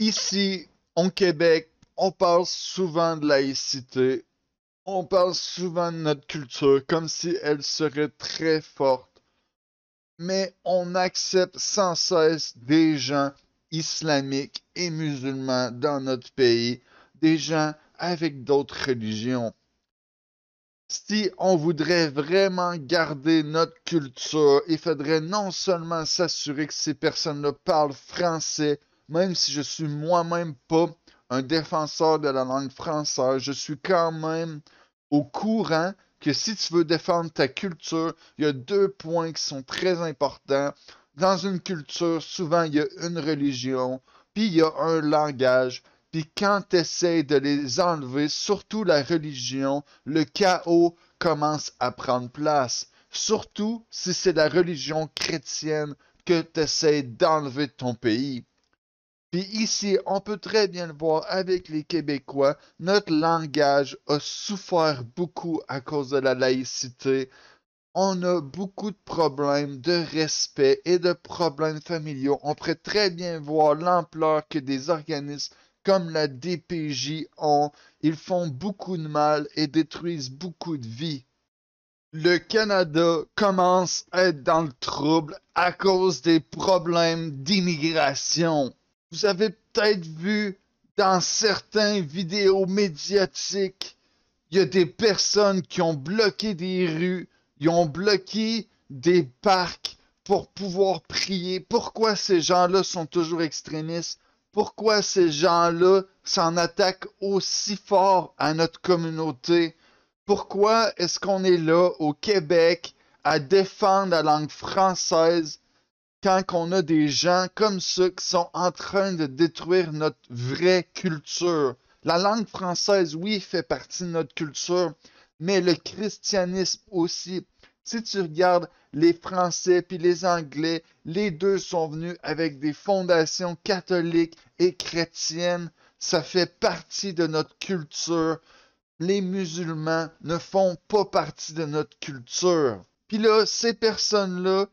Ici, au Québec, on parle souvent de laïcité, on parle souvent de notre culture comme si elle serait très forte, mais on accepte sans cesse des gens islamiques et musulmans dans notre pays, des gens avec d'autres religions. Si on voudrait vraiment garder notre culture, il faudrait non seulement s'assurer que ces personnes-là parlent français, même si je suis moi-même pas un défenseur de la langue française, je suis quand même au courant que si tu veux défendre ta culture, il y a deux points qui sont très importants. Dans une culture, souvent, il y a une religion, puis il y a un langage. Puis quand tu essaies de les enlever, surtout la religion, le chaos commence à prendre place. Surtout si c'est la religion chrétienne que tu essaies d'enlever de ton pays. Puis ici, on peut très bien le voir avec les Québécois, notre langage a souffert beaucoup à cause de la laïcité. On a beaucoup de problèmes de respect et de problèmes familiaux. On pourrait très bien voir l'ampleur que des organismes comme la DPJ ont. Ils font beaucoup de mal et détruisent beaucoup de vies. Le Canada commence à être dans le trouble à cause des problèmes d'immigration. Vous avez peut-être vu dans certaines vidéos médiatiques, il y a des personnes qui ont bloqué des rues, ils ont bloqué des parcs pour pouvoir prier. Pourquoi ces gens-là sont toujours extrémistes? Pourquoi ces gens-là s'en attaquent aussi fort à notre communauté? Pourquoi est-ce qu'on est là au Québec à défendre la langue française quand on a des gens comme ça qui sont en train de détruire notre vraie culture? La langue française, oui, fait partie de notre culture, mais le christianisme aussi. Si tu regardes les Français puis les Anglais, les deux sont venus avec des fondations catholiques et chrétiennes. Ça fait partie de notre culture. Les musulmans ne font pas partie de notre culture. Puis là, ces personnes-là,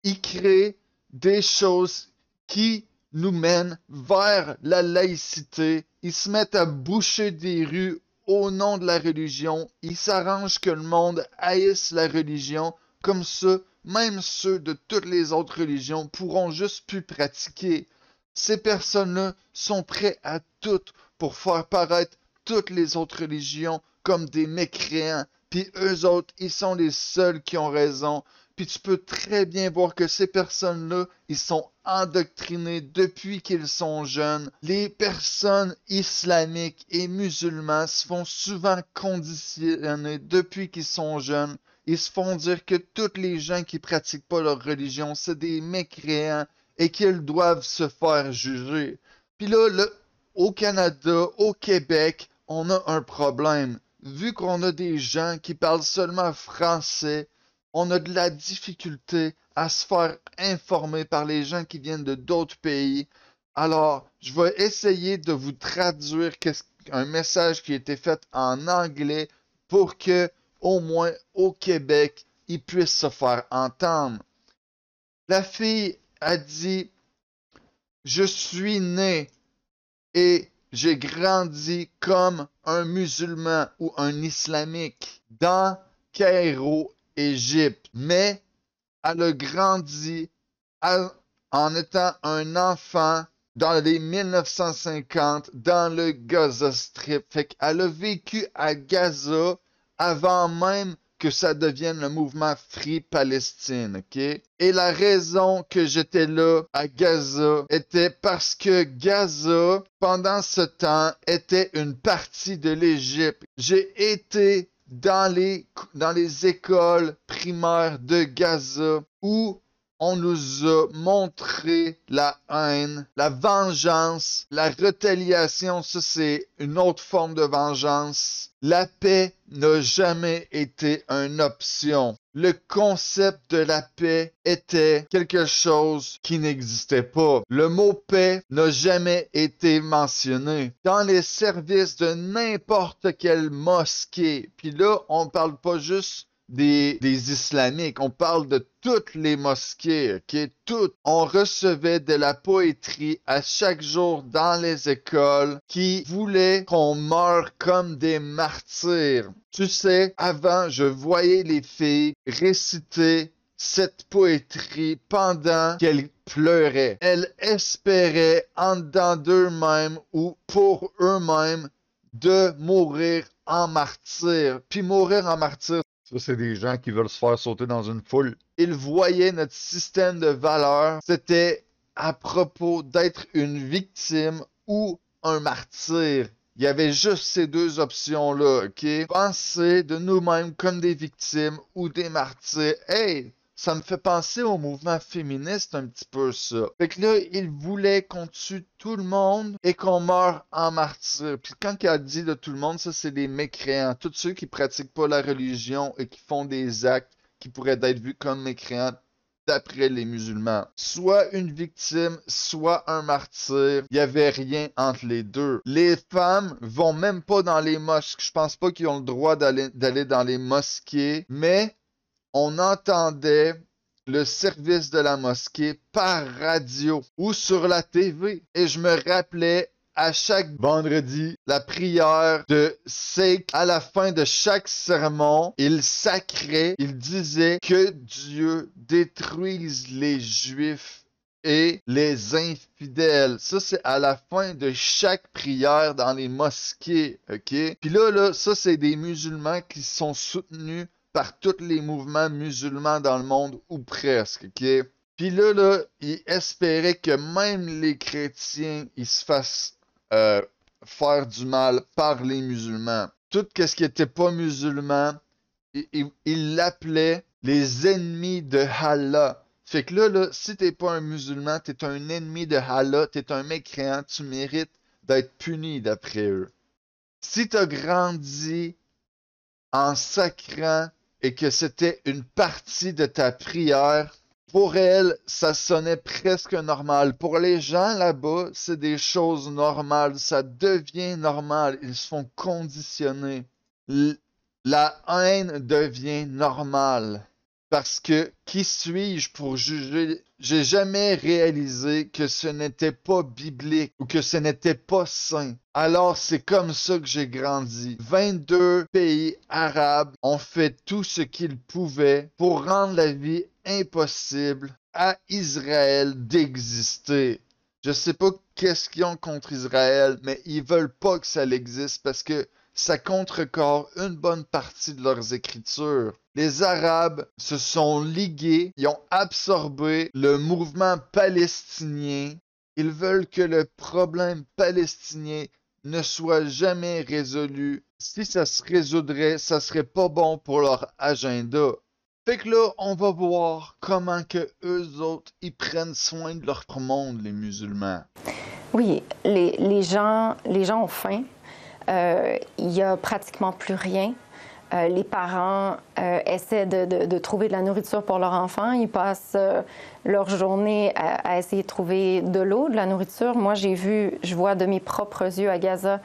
ils créent des choses qui nous mènent vers la laïcité. Ils se mettent à boucher des rues au nom de la religion. Ils s'arrangent que le monde haïsse la religion. Comme ça, même ceux de toutes les autres religions pourront juste plus pratiquer. Ces personnes-là sont prêtes à tout pour faire paraître toutes les autres religions comme des mécréants. Puis eux autres, ils sont les seuls qui ont raison. Puis tu peux très bien voir que ces personnes-là, ils sont endoctrinés depuis qu'ils sont jeunes. Les personnes islamiques et musulmanes se font souvent conditionner depuis qu'ils sont jeunes. Ils se font dire que tous les gens qui pratiquent pas leur religion, c'est des mécréants et qu'ils doivent se faire juger. Puis là, au Canada, au Québec, on a un problème. Vu qu'on a des gens qui parlent seulement français, on a de la difficulté à se faire informer par les gens qui viennent de d'autres pays. Alors, je vais essayer de vous traduire un message qui a été fait en anglais pour que, au moins au Québec, il puisse se faire entendre. La fille a dit, je suis né et j'ai grandi comme un musulman ou un islamique dans Cairo, Égypte. Mais elle a grandi en étant un enfant dans les 1950 dans le Gaza Strip. Fait qu'elle a vécu à Gaza avant même que ça devienne le mouvement Free Palestine, ok? Et la raison que j'étais là à Gaza était parce que Gaza, pendant ce temps, était une partie de l'Égypte. J'ai été dans les écoles primaires de Gaza où on nous a montré la haine, la vengeance, la retaliation, ça c'est une autre forme de vengeance. La paix n'a jamais été une option. Le concept de la paix était quelque chose qui n'existait pas. Le mot paix n'a jamais été mentionné. Dans les services de n'importe quelle mosquée, puis là, on parle pas juste des islamiques. On parle de toutes les mosquées, ok? Toutes. On recevait de la poétrie à chaque jour dans les écoles qui voulait qu'on meure comme des martyrs. Tu sais, avant, je voyais les filles réciter cette poétrie pendant qu'elles pleuraient. Elles espéraient en dedans d'eux-mêmes ou pour eux-mêmes de mourir en martyr. Puis mourir en martyr, ça c'est des gens qui veulent se faire sauter dans une foule. Ils voyaient notre système de valeurs, c'était à propos d'être une victime ou un martyr. Il y avait juste ces deux options-là, ok? Penser de nous-mêmes comme des victimes ou des martyrs. Hey! Ça me fait penser au mouvement féministe un petit peu ça. Fait que là, il voulait qu'on tue tout le monde et qu'on meure en martyr. Puis quand il a dit de tout le monde, ça c'est des mécréants. Tous ceux qui pratiquent pas la religion et qui font des actes qui pourraient être vus comme mécréants d'après les musulmans. Soit une victime, soit un martyr. Il y avait rien entre les deux. Les femmes vont même pas dans les mosquées. Je pense pas qu'ils ont le droit d'aller dans les mosquées, mais on entendait le service de la mosquée par radio ou sur la TV. Et je me rappelais à chaque vendredi la prière de Sheikh. À la fin de chaque sermon, il sacrait, il disait que Dieu détruise les Juifs et les infidèles. Ça, c'est à la fin de chaque prière dans les mosquées, ok? Puis là, ça, c'est des musulmans qui sont soutenus par tous les mouvements musulmans dans le monde, ou presque, ok? Puis là, ils espéraient que même les chrétiens, ils se fassent faire du mal par les musulmans. Tout ce qui était pas musulman, ils l'appelaient les ennemis de Allah. Fait que là, si t'es pas un musulman, t'es un ennemi de Allah, t'es un mécréant, tu mérites d'être puni d'après eux. Si t'as grandi en sacrant et que c'était une partie de ta prière, pour elle, ça sonnait presque normal. Pour les gens là-bas, c'est des choses normales. Ça devient normal. Ils se font conditionner. La haine devient normale. Parce que qui suis-je pour juger? J'ai jamais réalisé que ce n'était pas biblique ou que ce n'était pas saint. Alors c'est comme ça que j'ai grandi. 22 pays arabes ont fait tout ce qu'ils pouvaient pour rendre la vie impossible à Israël d'exister. Je sais pas qu'est-ce qu'ils ont contre Israël, mais ils veulent pas que ça existe parce que ça contrecarre une bonne partie de leurs écritures. Les Arabes se sont ligués, ils ont absorbé le mouvement palestinien. Ils veulent que le problème palestinien ne soit jamais résolu. Si ça se résoudrait, ça serait pas bon pour leur agenda. Fait que là, on va voir comment que eux autres, ils prennent soin de leur monde, les musulmans. Oui, les gens ont faim. Il n'y a pratiquement plus rien. Les parents essaient de trouver de la nourriture pour leurs enfants. Ils passent leur journée à essayer de trouver de l'eau, de la nourriture. Moi, je vois de mes propres yeux à Gaza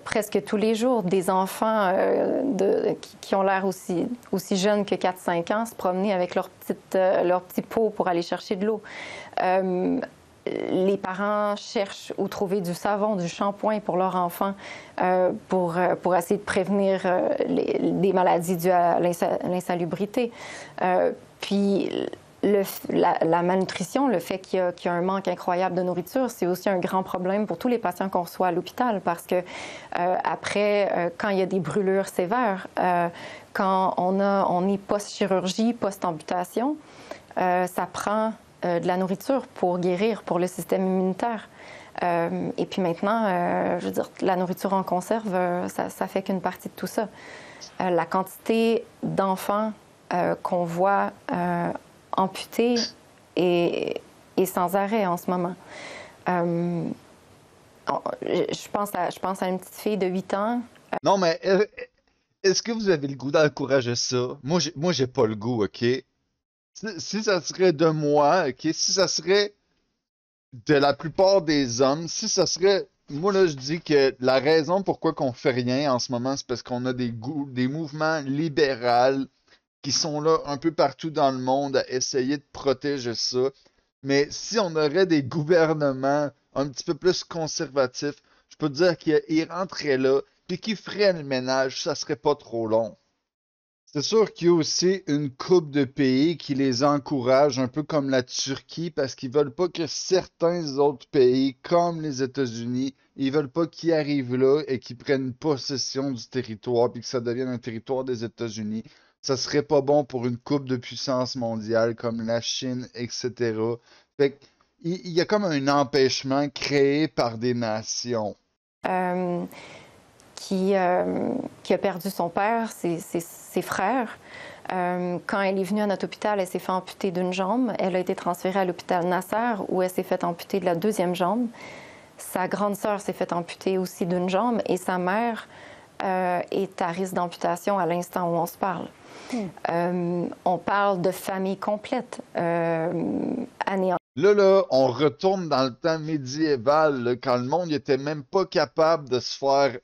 presque tous les jours des enfants qui ont l'air aussi jeunes que 4-5 ans se promener avec leur petit pot pour aller chercher de l'eau. Les parents cherchent où trouver du savon, du shampoing pour leurs enfants pour essayer de prévenir des maladies dues à l'insalubrité. Puis la malnutrition, le fait qu'il y a un manque incroyable de nourriture, c'est aussi un grand problème pour tous les patients qu'on reçoit à l'hôpital parce que après, quand il y a des brûlures sévères, quand on est post-chirurgie, post-amputation, ça prend de la nourriture pour guérir, pour le système immunitaire. Et puis maintenant, je veux dire, la nourriture en conserve, ça fait qu'une partie de tout ça. La quantité d'enfants qu'on voit amputés est sans arrêt en ce moment. Je pense à une petite fille de 8 ans. Non, mais est-ce que vous avez le goût d'encourager ça? Moi, j'ai pas le goût, OK? Si ça serait de moi, ok, si ça serait de la plupart des hommes, si ça serait, moi là je dis que la raison pourquoi qu'on fait rien en ce moment, c'est parce qu'on a des mouvements libéraux qui sont là un peu partout dans le monde à essayer de protéger ça. Mais si on aurait des gouvernements un petit peu plus conservatifs, je peux te dire qu'ils rentreraient là, puis qu'ils feraient le ménage, ça serait pas trop long. C'est sûr qu'il y a aussi une couple de pays qui les encouragent, un peu comme la Turquie, parce qu'ils veulent pas que certains autres pays, comme les États-Unis, ils veulent pas qu'ils arrivent là et qu'ils prennent possession du territoire, puis que ça devienne un territoire des États-Unis. Ça serait pas bon pour une couple de puissances mondiales comme la Chine, etc. Fait que, il y a comme un empêchement créé par des nations. Euh, qui a perdu son père, ses frères. Quand elle est venue à notre hôpital, elle s'est fait amputer d'une jambe. Elle a été transférée à l'hôpital Nasser, où elle s'est fait amputer de la deuxième jambe. Sa grande sœur s'est fait amputer aussi d'une jambe et sa mère est à risque d'amputation à l'instant où on se parle. On parle de famille complète anéantie. Là, on retourne dans le temps médiéval, là, quand le monde n'était même pas capable de se faire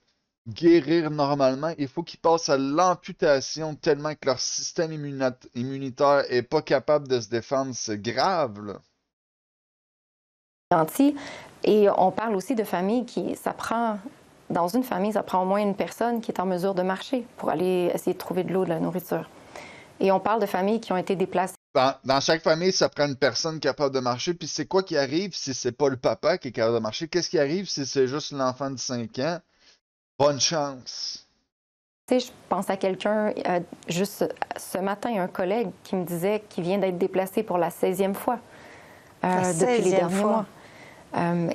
guérir normalement. Il faut qu'ils passent à l'amputation tellement que leur système immunitaire est pas capable de se défendre. C'est grave, là. Et on parle aussi de familles dans une famille, ça prend au moins une personne qui est en mesure de marcher pour aller essayer de trouver de l'eau, de la nourriture. Et on parle de familles qui ont été déplacées. Dans chaque famille, ça prend une personne capable de marcher. Puis c'est quoi qui arrive si c'est pas le papa qui est capable de marcher? Qu'est-ce qui arrive si c'est juste l'enfant de 5 ans? Bonne chance. Tu sais, je pense à quelqu'un, juste ce matin, un collègue qui me disait qu'il vient d'être déplacé pour la 16e fois depuis les derniers mois.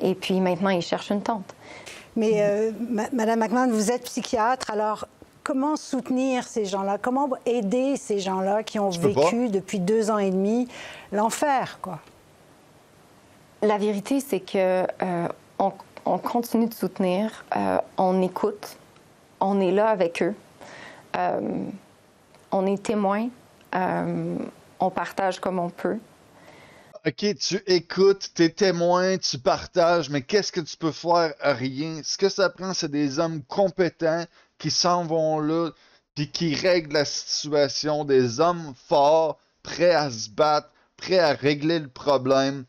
Et puis maintenant, il cherche une tante. Mais Madame McMahon, vous êtes psychiatre, alors comment soutenir ces gens-là? Comment aider ces gens-là qui ont vécu depuis 2 ans et demi l'enfer, quoi? La vérité, c'est que on continue de soutenir, on écoute, on est là avec eux, on est témoin, on partage comme on peut. Ok, tu écoutes, t'es témoin, tu partages, mais qu'est-ce que tu peux faire? Rien. Ce que ça prend, c'est des hommes compétents qui s'en vont là, puis qui règlent la situation, des hommes forts, prêts à se battre, prêts à régler le problème,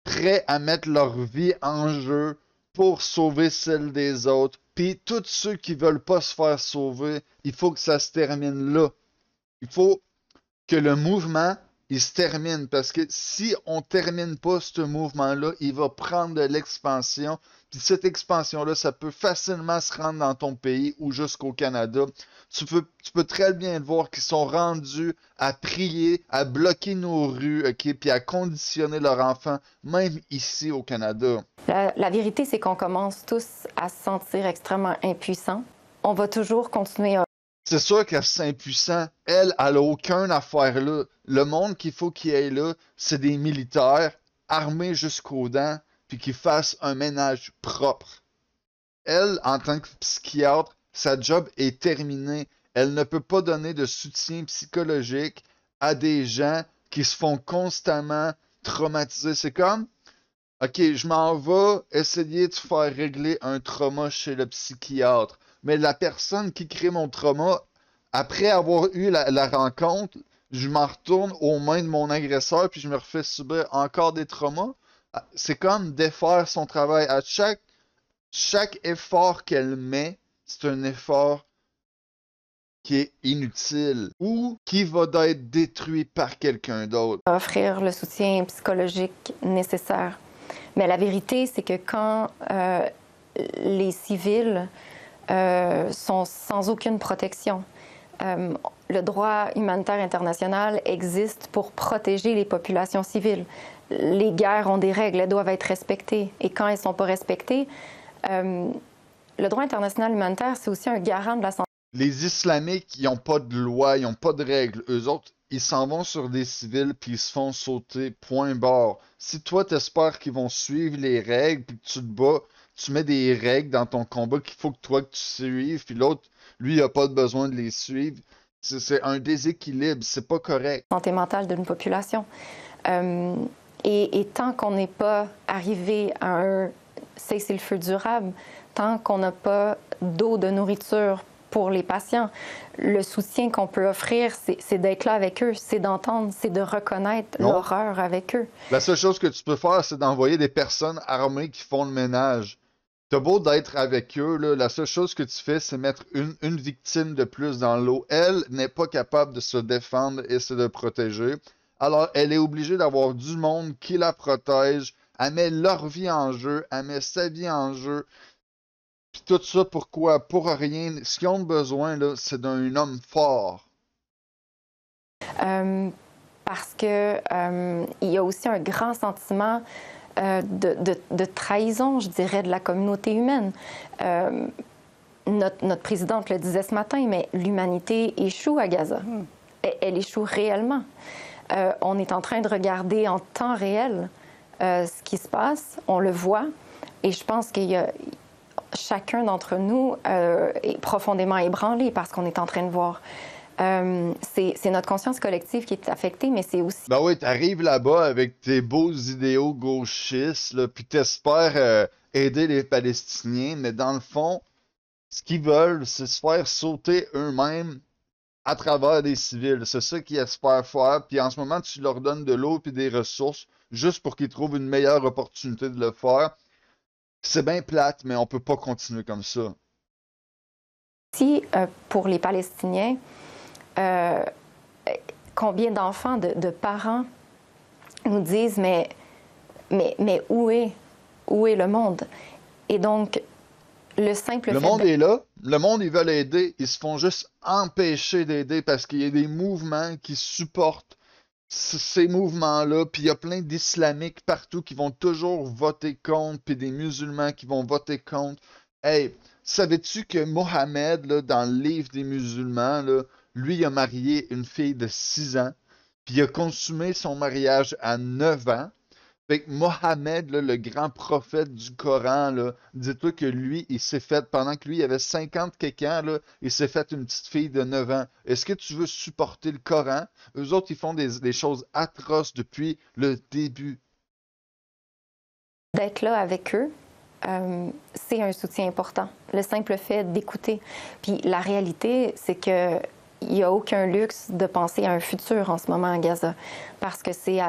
prêts à mettre leur vie en jeu pour sauver celle des autres. Puis tous ceux qui veulent pas se faire sauver, il faut que ça se termine là. Il faut que le mouvement, il se termine. Parce que si on termine pas ce mouvement-là, il va prendre de l'expansion. Puis cette expansion-là, ça peut facilement se rendre dans ton pays ou jusqu'au Canada. Tu peux très bien le voir qu'ils sont rendus à prier, à bloquer nos rues, ok, puis à conditionner leurs enfants, même ici au Canada. La vérité, c'est qu'on commence tous à se sentir extrêmement impuissants. On va toujours continuer à... C'est sûr qu'elle c'est impuissant. Elle a aucun affaire là. Le monde qu'il faut qu'il y ait là, c'est des militaires armés jusqu'aux dents, puis qui fassent un ménage propre. Elle, en tant que psychiatre, sa job est terminée. Elle ne peut pas donner de soutien psychologique à des gens qui se font constamment traumatiser. C'est comme, ok, je m'en vais essayer de faire régler un trauma chez le psychiatre. Mais la personne qui crée mon trauma, après avoir eu la rencontre, je m'en retourne aux mains de mon agresseur puis je me refais subir encore des traumas. C'est comme défaire son travail. À chaque effort qu'elle met, c'est un effort qui est inutile ou qui va être détruit par quelqu'un d'autre. Offrir le soutien psychologique nécessaire. Mais la vérité, c'est que quand les civils sont sans aucune protection, le droit humanitaire international existe pour protéger les populations civiles. Les guerres ont des règles, elles doivent être respectées. Et quand elles ne sont pas respectées, le droit international humanitaire, c'est aussi un garant de la santé. Les islamiques, ils n'ont pas de loi, ils n'ont pas de règles. Eux autres, ils s'en vont sur des civils puis ils se font sauter, point barre. Si toi, t'espères qu'ils vont suivre les règles puis que tu te bats, tu mets des règles dans ton combat qu'il faut que toi que tu suives, puis l'autre, lui, il n'a pas besoin de les suivre. C'est un déséquilibre, c'est pas correct. Santé mentale d'une population. Et tant qu'on n'est pas arrivé à un cessez-le-feu durable, tant qu'on n'a pas d'eau, de nourriture pour les patients. Le soutien qu'on peut offrir, c'est d'être là avec eux, c'est d'entendre, c'est de reconnaître Non. l'horreur avec eux. La seule chose que tu peux faire, c'est d'envoyer des personnes armées qui font le ménage. T'as beau d'être avec eux, là, la seule chose que tu fais, c'est mettre une victime de plus dans l'eau. Elle n'est pas capable de se défendre et de protéger. Alors, elle est obligée d'avoir du monde qui la protège. Elle met leur vie en jeu, elle met sa vie en jeu. Puis tout ça, pourquoi? Pour rien. Ce qu'ils ont besoin, là, c'est d'un homme fort. Parce que il y a aussi un grand sentiment de trahison, je dirais, de la communauté humaine. Notre présidente le disait ce matin, mais l'humanité échoue à Gaza. Elle échoue réellement. On est en train de regarder en temps réel ce qui se passe. On le voit. Et je pense qu'il y a chacun d'entre nous est profondément ébranlé par ce qu'on est en train de voir. C'est notre conscience collective qui est affectée, mais c'est aussi... Ben oui, t'arrives là-bas avec tes beaux idéaux gauchistes, là, puis t'espères aider les Palestiniens, mais dans le fond, ce qu'ils veulent, c'est se faire sauter eux-mêmes à travers des civils. C'est ça qu'ils espèrent faire, puis en ce moment, tu leur donnes de l'eau puis des ressources juste pour qu'ils trouvent une meilleure opportunité de le faire. C'est bien plate, mais on peut pas continuer comme ça. Si, pour les Palestiniens, combien d'enfants, de parents nous disent mais où est le monde? Et donc, le simple Le fait monde est là, le monde, ils veulent aider, ils se font juste empêcher d'aider parce qu'il y a des mouvements qui supportent ces mouvements-là, puis il y a plein d'islamiques partout qui vont toujours voter contre, puis des musulmans qui vont voter contre. Hey, savais-tu que Mohammed, là, dans le livre des musulmans, là, lui, il a marié une fille de 6 ans, puis il a consumé son mariage à 9 ans. Fait que Mohammed, là, le grand prophète du Coran, là, dis-toi que lui, il s'est fait, pendant que lui, il avait 50 quelqu'un, là, il s'est fait une petite fille de 9 ans. Est-ce que tu veux supporter le Coran? Eux autres, ils font des choses atroces depuis le début. d'être là avec eux, c'est un soutien important. Le simple fait d'écouter. Puis la réalité, c'est que il n'y a aucun luxe de penser à un futur en ce moment à Gaza, parce que c'est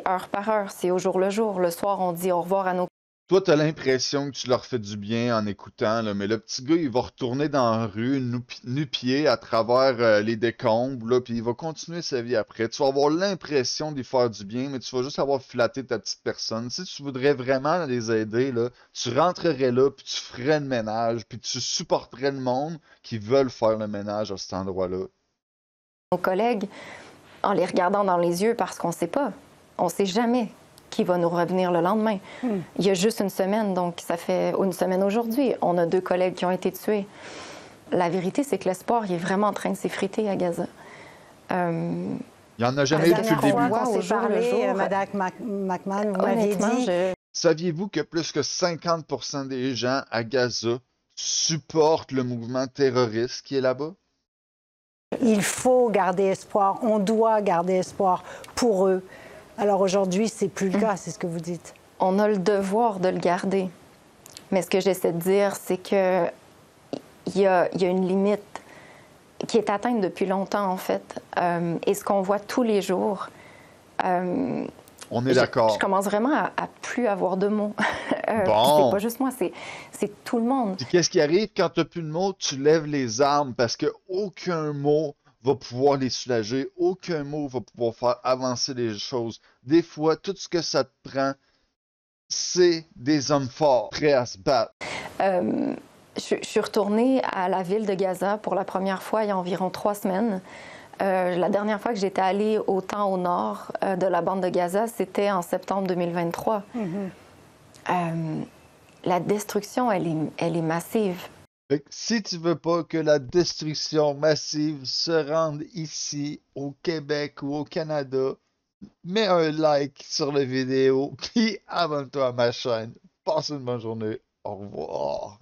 heure par heure, c'est au jour le jour. Le soir, on dit au revoir à nos... Toi, t'as l'impression que tu leur fais du bien en écoutant, là, mais le petit gars, il va retourner dans la rue, nu-pied, à travers les décombres, là, puis il va continuer sa vie après. Tu vas avoir l'impression d'y faire du bien, mais tu vas juste avoir flatté ta petite personne. Si tu voudrais vraiment les aider, là, tu rentrerais là, puis tu ferais le ménage, puis tu supporterais le monde qui veulent faire le ménage à cet endroit-là. nos collègues en les regardant dans les yeux parce qu'on ne sait pas. On ne sait jamais qui va nous revenir le lendemain. Il y a juste une semaine, donc ça fait une semaine aujourd'hui. On a 2 collègues qui ont été tués. La vérité, c'est que l'espoir, il est vraiment en train de s'effriter à Gaza. Il n'y en a jamais eu depuis le début. On s'est parlé, Madame McMahon, vous m'aviez dit... Saviez-vous que plus que 50% des gens à Gaza supportent le mouvement terroriste qui est là-bas? Il faut garder espoir, on doit garder espoir pour eux. Alors aujourd'hui, c'est plus le cas, c'est ce que vous dites. On a le devoir de le garder. Mais ce que j'essaie de dire, c'est que il y a une limite qui est atteinte depuis longtemps, en fait. Et ce qu'on voit tous les jours... on est d'accord. Je commence vraiment à plus avoir de mots. Bon. C'est pas juste moi, c'est tout le monde. Puis qu'est-ce qui arrive quand tu n'as plus de mots? Tu lèves les armes parce que aucun mot va pouvoir les soulager, aucun mot va pouvoir faire avancer les choses. Des fois, tout ce que ça te prend, c'est des hommes forts, prêts à se battre. Je suis retournée à la ville de Gaza pour la première fois il y a environ 3 semaines. La dernière fois que j'étais allée autant au nord de la bande de Gaza, c'était en septembre 2023. La destruction, elle est massive. Fait que si tu veux pas que la destruction massive se rende ici, au Québec ou au Canada, mets un like sur la vidéo, puis abonne-toi à ma chaîne. Passe une bonne journée. Au revoir.